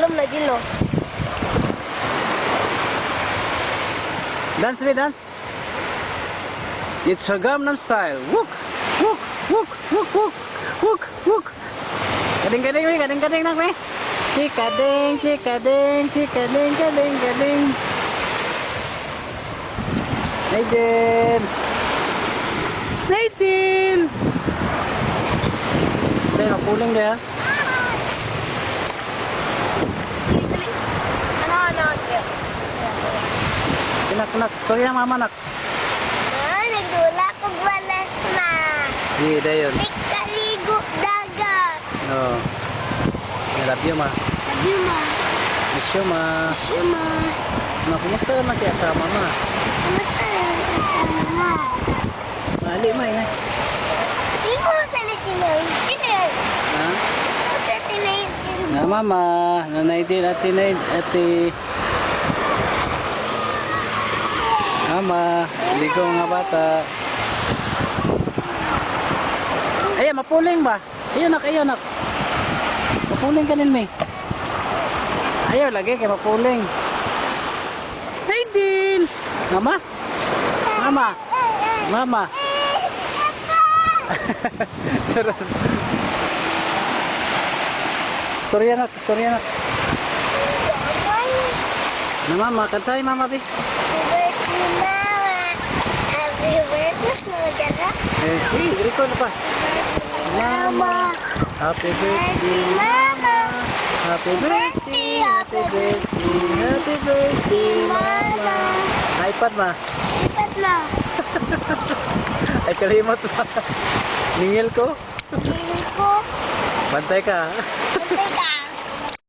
Alam na, Jill, no? Dance, me, dance. It's a Gangnam Style. Wook, wook, wook, wook, wook, wook, wook. Kading-kading, me. Kading-kading na, me. Chikading, chikading, chikading, kading, kading. Naidin. Naidin. Dahil, mapuling dia. Ano? Nak, sorry na mama, nak. Nagdula ko balas na. Di, dayon. Ikaligo dagat. Oh. I love you, ma. Love you, ma. Miss you, ma. Miss you, ma. Ma, kumusta naman si asama, ma? Kamusta yung kasama, ma? Mali, ma, eh. Hindi ko sana sinayit. Ha? Ako sa sinayit. Na, mama. Nanay din, ate. Mama, hindi ko mga bata. Ayan, mapuling ba? Ayun, nak. Mapuling ka nilmi. Ayaw, lagi kay mapuling. Naidin! Mama? Mama? Sorry anak. Na mama, kantay mama, bi. Record na pa. Mama, happy birthday, mama. Happy birthday, mama. iPad ma. Lipat na. Ay kalimot ma. Ningil ko. Piling ko. Bantay ka. Bantay ka.